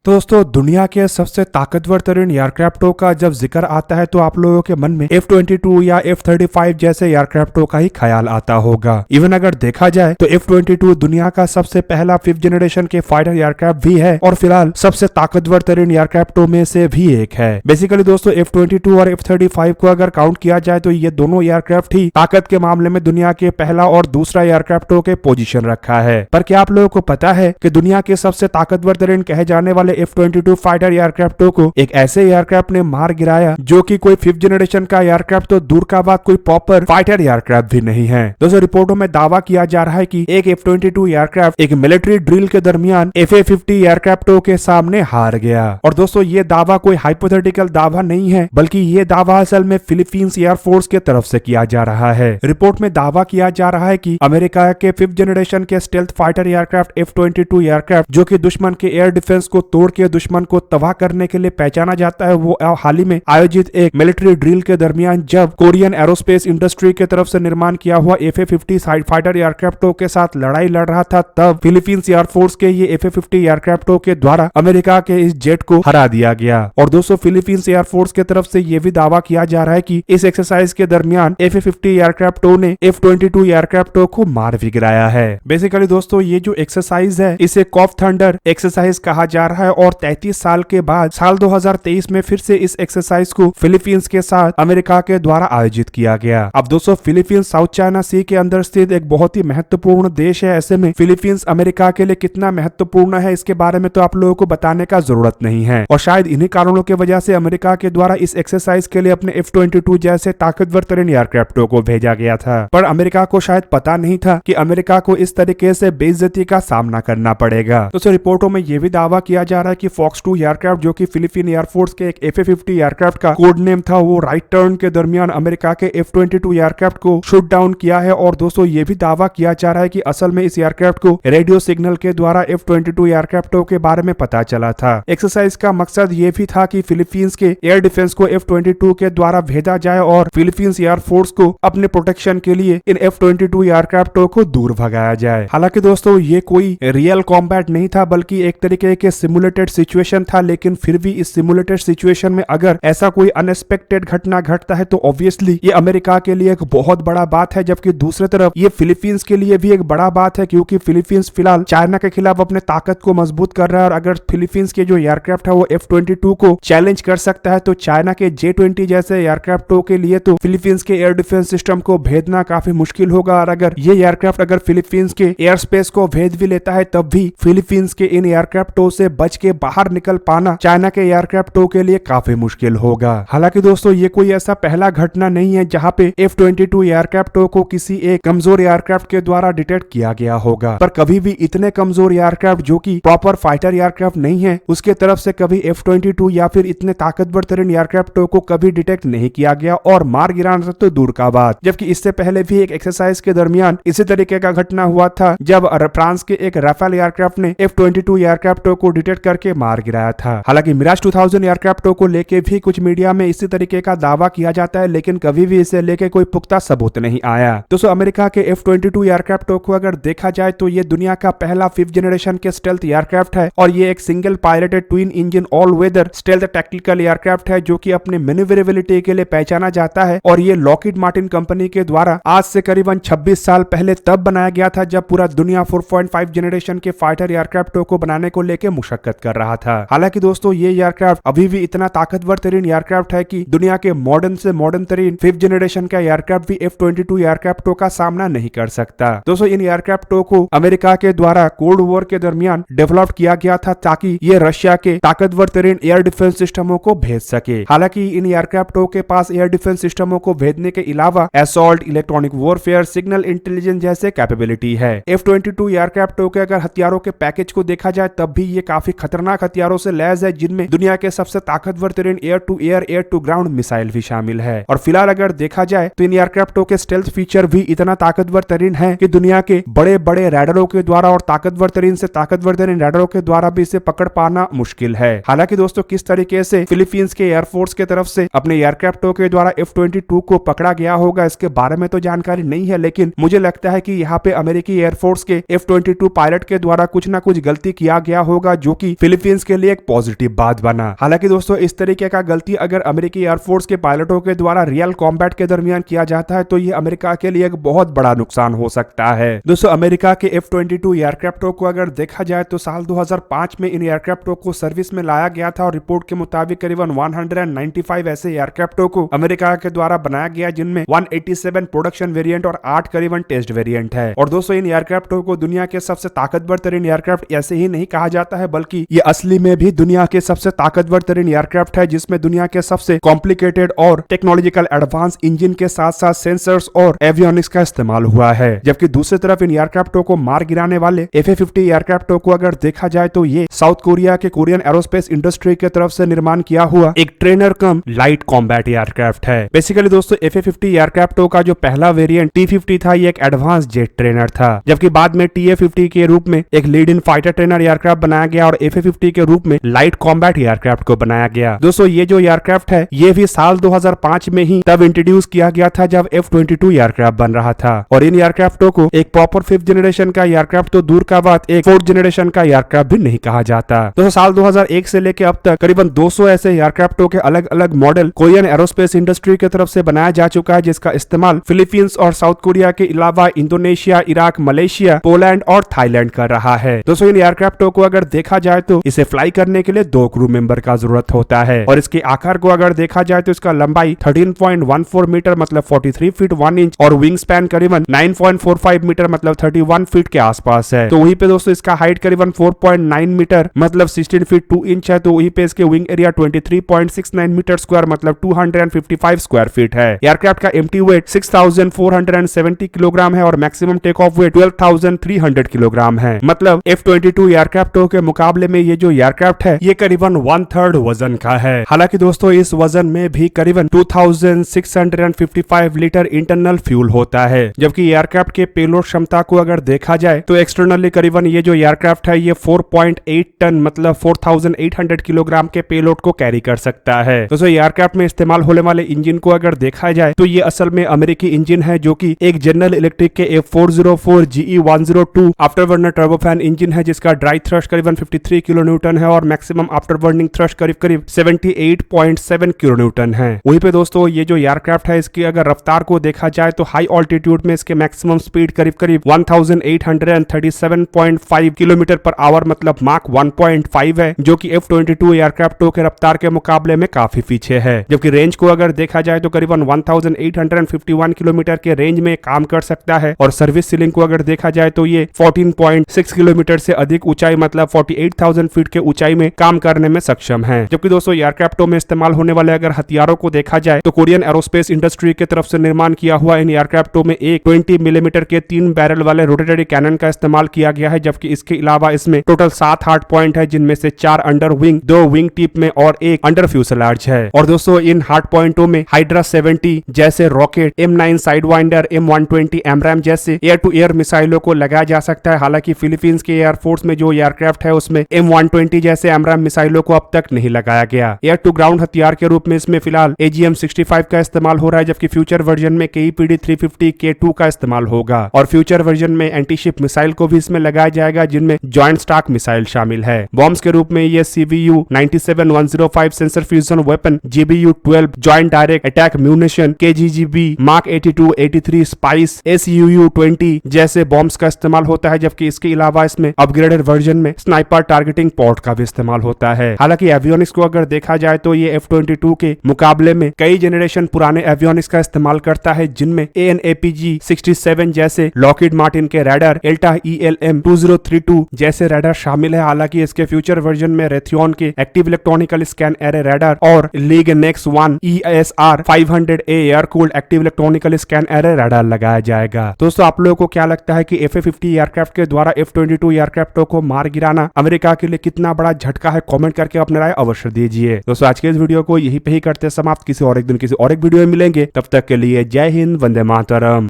तो दोस्तों दुनिया के सबसे ताकतवर तरीन एयरक्राफ्टों का जब जिक्र आता है तो आप लोगों के मन में F-22 या F-35 जैसे एयरक्राफ्टों का ही ख्याल आता होगा। इवन अगर देखा जाए तो F-22 दुनिया का सबसे पहला 5th जनरेशन के फाइटर एयरक्राफ्ट भी है और फिलहाल सबसे ताकतवर तरीन एयरक्राफ्टों में से भी एक है। बेसिकली दोस्तों F-22 और F-35 को अगर काउंट किया जाए तो ये दोनों एयरक्राफ्ट ही ताकत के मामले में दुनिया के पहला और दूसरा एयरक्राफ्टों के पोजीशन रखा है। पर क्या आप लोगों को पता है कि दुनिया के सबसे ताकतवर तरीन कहे जाने वाले F-22 फाइटर एयरक्राफ्टों को एक ऐसे एयरक्राफ्ट ने मार गिराया जो कि कोई 5th जनरेशन का एयरक्राफ्ट तो दूर का बात कोई प्रॉपर फाइटर एयरक्राफ्ट भी नहीं है। दोस्तों रिपोर्टों में दावा किया जा रहा है कि एक F-22 एयरक्राफ्ट एक मिलिट्री ड्रिल के दरमियान FA-50 एयरक्राफ्टों के सामने हार गया। और दोस्तों ये दावा कोई हाइपोथेटिकल दावा नहीं है बल्कि ये दावा असल में फिलीपींस एयरफोर्स के तरफ से किया जा रहा है। रिपोर्ट में दावा किया जा रहा है कि अमेरिका के 5th जनरेशन के stealth fighter aircraft F-22 aircraft जो कि दुश्मन के एयर डिफेंस को तोड़ के दुश्मन को तबाह करने के लिए पहचाना जाता है, वो हाल ही में आयोजित एक मिलिट्री ड्रिल के दरमियान जब कोरियन एरोस्पेस इंडस्ट्री के तरफ से निर्माण किया हुआ FA-50 फाइटर एयरक्राफ्टों के साथ लड़ाई लड़ रहा था, तब फिलीपींस एयरफोर्स के ये FA-50 एयरक्राफ्टों के द्वारा अमेरिका के इस जेट को हरा दिया गया। और दोस्तों फिलीपींस एयरफोर्स के तरफ से ये भी दावा किया जा रहा है कि इस एक्सरसाइज के दरमियान FA-50 एयरक्राफ्टों ने F-22 एयरक्राफ्टों को मार भी गिराया है। बेसिकली दोस्तों ये जो एक्सरसाइज है इसे कॉफ थंडर एक्सरसाइज कहा जा रहा है और 33 साल के बाद साल 2023 में फिर से इस एक्सरसाइज को फिलीपींस के साथ अमेरिका के द्वारा आयोजित किया गया। अब दोस्तों फिलीपींस साउथ चाइना सी के अंदर स्थित एक बहुत ही महत्वपूर्ण देश है। ऐसे में फिलीपींस अमेरिका के लिए कितना महत्वपूर्ण है इसके बारे में तो आप लोगों को बताने का जरूरत नहीं है और शायद इन्हीं कारणों की वजह से अमेरिका के द्वारा इस एक्सरसाइज के लिए अपने F-22 जैसे ताकतवर तरीन एयरक्राफ्टों को भेजा गया था। पर अमेरिका को शायद पता नहीं था कि अमेरिका को इस तरीके से बेइज्जती का सामना करना पड़ेगा। दोस्तों रिपोर्टों में यह भी दावा किया जा रहा है कि फॉक्स 2 एयरक्राफ्ट जो कि फिलीपीन एयरफोर्स के एक FA-50 एयरक्राफ्ट का कोड नेम था, वो राइट टर्न के दरमियान अमेरिका के F-22 एयरक्राफ्ट को शूट डाउन किया है। और दोस्तों ये भी दावा किया जा रहा है कि असल में इस एयरक्राफ्ट को रेडियो सिग्नल के द्वारा F-22 एयरक्राफ्टों के बारे में पता चला था। एक्सरसाइज का मकसद ये भी था कि फिलीपींस के एयर डिफेंस को F-22 के द्वारा भेजा जाए और फिलीपींस एयरफोर्स को अपने प्रोटेक्शन के लिए इन F-22 एयरक्राफ्टों को दूर भगाया जाए। हालांकि दोस्तों ये कोई रियल कॉम्बैट नहीं था बल्कि एक तरीके के सिमुलेटेड सिचुएशन था, लेकिन फिर भी इस सिमुलेटेड सिचुएशन में अगर ऐसा कोई अनएक्सपेक्टेड घटना घटता है तो ऑब्वियसली ये अमेरिका के लिए एक बहुत बड़ा बात है, जबकि दूसरी तरफ ये फिलीपींस के लिए भी एक बड़ा बात है क्योंकि फिलीपींस फिलहाल चाइना के खिलाफ अपने ताकत को मजबूत कर रहा है और अगर फिलीपींस के जो एयरक्राफ्ट है वो F-22 को चैलेंज कर सकता है तो चाइना के J-20 जैसे एयरक्राफ्टों के लिए तो फिलीपींस के एयर डिफेंस सिस्टम को भेदना काफी मुश्किल होगा। और अगर ये एयरक्राफ्ट अगर फिलीपींस के एयर स्पेस को भेद भी लेता है तब भी फिलीपींस के इन एयरक्राफ्टों से बच के बाहर निकल पाना चाइना के एयरक्राफ्टों के लिए काफी मुश्किल होगा। हालांकि दोस्तों ये कोई ऐसा पहला घटना नहीं है जहां पे F-22 एयरक्राफ्टों को किसी एक कमजोर एयरक्राफ्ट के द्वारा डिटेक्ट किया गया होगा, पर कभी भी इतने कमजोर एयरक्राफ्ट जो कि प्रॉपर फाइटर एयरक्राफ्ट नहीं है उसके तरफ से कभी F-22 या फिर इतने ताकतवर तरीन एयरक्राफ्टों को कभी डिटेक्ट नहीं किया गया और मार गिराना तो दूर का बात। जबकि इससे पहले भी एक एक्सरसाइज के दरमियान इसी तरीके का घटना हुआ था जब फ्रांस के एक राफेल एयरक्राफ्ट ने F-22 एयरक्राफ्टों को डिटेक्ट करके मार गिराया था। हालांकि मिराज 2000 एयरक्राफ्टों को लेके भी कुछ मीडिया में इसी तरीके का दावा किया जाता है लेकिन कभी भी इसे लेके कोई पुख्ता सबूत नहीं आया। दोस्तों अमेरिका के F-22 एयरक्राफ्टों को अगर देखा जाए तो ये दुनिया का पहला 5th जनरेशन के स्टेल्थ एयरक्राफ्ट है और ये एक single piloted twin engine all weather stealth tactical aircraft है जो कि अपने मैन्यूवरेबिलिटी के लिए पहचाना जाता है और ये लॉकहीड मार्टिन कंपनी के द्वारा आज से करीबन 26 साल पहले तब बनाया गया था जब पूरा दुनिया 4.5 जनरेशन के फाइटर एयरक्राफ्टों को बनाने को लेकर मुशक्कत कर रहा था। हालांकि दोस्तों ये एयरक्राफ्ट अभी भी इतना ताकतवर तरीन एयरक्राफ्ट है कि दुनिया के मॉडर्न से मॉडर्न तरीन 5th जनरेशन का एयरक्राफ्ट भी F-22 एयरक्राफ्टों का सामना नहीं कर सकता। दोस्तों इन एयरक्राफ्टों को अमेरिका के द्वारा कोल्ड वॉर के दरमियान डेवलप किया गया था ताकि ये रशिया के ताकतवर तरीन एयर डिफेंस सिस्टमों को भेज सके। हालांकि इन एयरक्राफ्टों के पास एयर डिफेंस सिस्टमों को भेजने के अलावा assault, electronic warfare, signal intelligence जैसे कैपेबिलिटी है। F-22 एयरक्राफ्टों के अगर हथियारों के पैकेज को देखा जाए तब भी ये काफी खतरनाक हथियारों से लैस है जिनमें दुनिया के सबसे ताकतवर तरीन air to air, air to ground missile भी शामिल है। और फिलहाल अगर देखा जाए तो इन एयरक्राफ्टों के स्टेल्थ फीचर भी इतना ताकतवर तरीन है कि दुनिया के बड़े बड़े रैडरों के द्वारा और ताकतवर तरीन से ताकतवर तरीन रैडरों के द्वारा भी इसे पकड़ पाना मुश्किल है। हालांकि दोस्तों किस तरीके से फिलीपींस के एयरफोर्स के तरफ से अपने एयरक्राफ्टों के द्वारा F-22 को पकड़ा गया होगा इसके बारे में तो जानकारी नहीं है, लेकिन मुझे लगता है कि यहाँ पे अमेरिकी एयरफोर्स के F-22 पायलट के द्वारा कुछ ना कुछ गलती किया गया होगा जो कि फिलीपींस के लिए एक पॉजिटिव बात बना। हालांकि दोस्तों इस तरीके का गलती अगर अमेरिकी एयरफोर्स के पायलटों के द्वारा रियल कॉम्बैट के दरमियान किया जाता है तो ये अमेरिका के लिए एक बहुत बड़ा नुकसान हो सकता है। दोस्तों अमेरिका के F-22 एयरक्राफ्टों को अगर देखा जाए तो साल 2005 में इन एयरक्राफ्टों को सर्विस में लाया गया था और रिपोर्ट के मुताबिक करीबन 195 ऐसे एयरक्राफ्टों को अमेरिका के द्वारा बनाया गया जिनमें 187 प्रोडक्शन वेरिएंट और 8 करीबन टेस्ट वेरिएंट है। और दोस्तों इन एयरक्राफ्टों को दुनिया के सबसे ताकतवर तरीन एयरक्राफ्ट ऐसे ही नहीं कहा जाता है बल्कि ये असली में भी दुनिया के सबसे ताकतवर तरीन एयरक्राफ्ट है जिसमें दुनिया के सबसे कॉम्प्लिकेटेड और टेक्नोलॉजिकल एडवांस इंजन के साथ साथ सेंसर्स और एवियोनिक्स का इस्तेमाल हुआ है। जबकि दूसरी तरफ इन एयरक्राफ्टों को मार गिराने वाले FA-50 एयरक्राफ्टों को अगर देखा जाए तो ये साउथ कोरिया के कोरियन एरोस्पेस इंडस्ट्री की तरफ से निर्माण किया हुआ एक ट्रेनर कम लाइट कॉम्बैट एयरक्राफ्ट है। बेसिकली दोस्तों FA-50 एयरक्राफ्टों का जो पहला वेरिएंट T-50 था ये एक एडवांस जेट ट्रेनर था, जबकि बाद में TA-50 के रूप में एक lead in fighter trainer aircraft बनाया गया और FA-50 के रूप में लाइट कॉम्बैट एयरक्राफ्ट को बनाया गया। दोस्तों ये जो एयरक्राफ्ट है ये भी साल 2005 में ही तब इंट्रोड्यूस किया गया था जब F-22 एयरक्राफ्ट बन रहा था। और इन एयरक्राफ्टों को एक प्रॉपर 5th जनरेशन का एयरक्राफ्ट तो दूर का बात एक 4th जनरेशन का एयरक्राफ्ट भी नहीं कहा जाता। दोस्तों साल 2001 से लेकर अब तक करीबन 200 ऐसे एयरक्राफ्टों के अलग अलग मॉडल कोरियन एरोस्पेस इंडस्ट्री की तरफ से बनाया जा चुका है जिसका इस्तेमाल फिलीपींस और साउथ कोरिया के अलावा इंडोनेशिया, इराक, मलेशिया, पोलैंड और थाईलैंड कर रहा है। दोस्तों इन एयरक्राफ्टों को अगर देखा जाए तो इसे फ्लाई करने के लिए 2 क्रू मेंबर का जरूरत होता है और इसके आकार को अगर देखा जाए तो इसका लंबाई 13.14 मीटर मतलब 43 फीट 1 इंच और विंग स्पैन करीबन 9.45 मीटर मतलब 31 फीट के आसपास है। तो वहीं पे दोस्तों इसका हाइट करीबन 4.9 मीटर मतलब 16 फीट 2 इंच है। तो वहीं पे इसके विंग एरिया 23.69 मीटर स्क्वायर मतलब 255 स्क्वायर फीट है। एयरक्राफ्ट का एम्प्टी वेट 6470 किलोग्राम है और maximum take off weight 12300 kilogram है। मतलब F-22 एयरक्राफ्टों के मुकाबले में ये जो एयरक्राफ्ट है ये करीबन 1/3 वजन का है। हालांकि दोस्तों इस वजन में भी करीबन 2655 लीटर इंटरनल फ्यूल होता है, जबकि एयरक्राफ्ट के पेलोड क्षमता को अगर देखा जाए तो एक्सटर्नली करीबन ये जो एयरक्राफ्ट है ये 4.8 टन मतलब 4800 किलोग्राम के पेलोड को कैरी कर सकता है। दोस्तों एयरक्राफ्ट में इस्तेमाल होने वाले इंजन को अगर देखा जाए तो ये असल में अमेरिकी इंजन है जो कि एक जनरल इलेक्ट्रिक के F404 GE102 afterburner turbofan engine है जिसका ड्राई थ्रस्ट करीबन 53 किलो न्यूटन है और मैक्सिमम आफ्टरबर्निंग थ्रस्ट करीब 78.7 किलो न्यूटन है। वहीं पे दोस्तों ये जो एयरक्राफ्ट है इसकी अगर रफ्तार को देखा जाए तो हाई ऑल्टीट्यूड में इसके मैक्सिमम स्पीड करीब 1837.5 किलोमीटर पर आवर मतलब मार्क 1.5 है जो कि F-22 एयरक्राफ्टों के रफ्तार के मुकाबले में काफी पीछे है। जबकि रेंज को अगर देखा जाए तो करीबन 1851 किलोमीटर के रेंज में काम कर सकता है और सर्विस सीलिंग को अगर देखा जाए तो ये 14.6 किलोमीटर से अधिक ऊंचाई मतलब 48,000 फीट के ऊंचाई में काम करने में सक्षम है। जबकि दोस्तों एयरक्राफ्टों में इस्तेमाल होने वाले अगर हथियारों को देखा जाए तो कोरियन एरोस्पेस इंडस्ट्री की तरफ से निर्माण किया हुआ इन एयरक्राफ्टों में एक 20 मिलीमीटर के 3 बैरल वाले रोटेटरी कैनन का इस्तेमाल किया गया है, जबकि इसके अलावा इसमें टोटल 7 हार्ड पॉइंट है जिनमें से 4 अंडर विंग, 2 विंग टिप में और एक अंडर फ्यूसलाज है। और दोस्तों इन हार्ड पॉइंटों में हाइड्रा 70 जैसे रॉकेट, M9 साइडवाइंडर, M120 एमरैम जैसे एयर टू एयर मिसाइलों को लगाया जा सकता है। हालांकि फिलीपींस के एयरफोर्स में जो एयरक्राफ्ट है उसमें M120 जैसे एमरैम मिसाइलों को अब तक नहीं लगाया गया। एयर टू ग्राउंड हथियार के रूप में इसमें फिलहाल AGM-65 का इस्तेमाल हो रहा है, जबकि फ्यूचर वर्जन में KEPD-350 K2 का इस्तेमाल होगा और फ्यूचर वर्जन में एंटीशिप मिसाइल को भी इसमें लगाया जाएगा जिनमें जॉइंट स्टॉक मिसाइल शामिल है। बॉम्ब्स के रूप में ये CVU-97-105 sensor fusion weapon, GBU-12 joint direct attack munition, KGGB, Mark 82-83 spice, SUU-20 जैसे बॉम्ब्स का इस्तेमाल होता है, जबकि इसके अलावा इसमें अपग्रेडेड वर्जन में स्नाइपर टारगेटिंग पोर्ट का भी इस्तेमाल होता है। हालांकि एवियोनिक्स को अगर देखा जाए तो ये F-22 के मुकाबले में कई जनरेशन पुराने एवियोनिक्स का इस्तेमाल करता है जिनमें AN/APG-67 जैसे लॉकहीड मार्टिन के रैडर, एल्टा ELM-2032 जैसे रैडर शामिल है। हालांकि इसके फ्यूचर वर्जन में रेथियोन के active electronical scan array radar और लीग नेक्स 1 ESR-500A air cooled active electronical scan array radar लगाया जाएगा। दोस्तों आप लोगों को क्या लगता है कि FA-50 एयरक्राफ्ट के द्वारा F-22 एयरक्राफ्टों को मार गिराना अमेरिका के लिए कितना बड़ा झटका है? कमेंट करके अपने राय अवश्य दीजिए। दोस्तों आज के इस वीडियो को यहीं पे ही करते समाप्त। किसी और एक दिन किसी और एक वीडियो में मिलेंगे, तब तक के लिए जय हिंद, वंदे मातरम।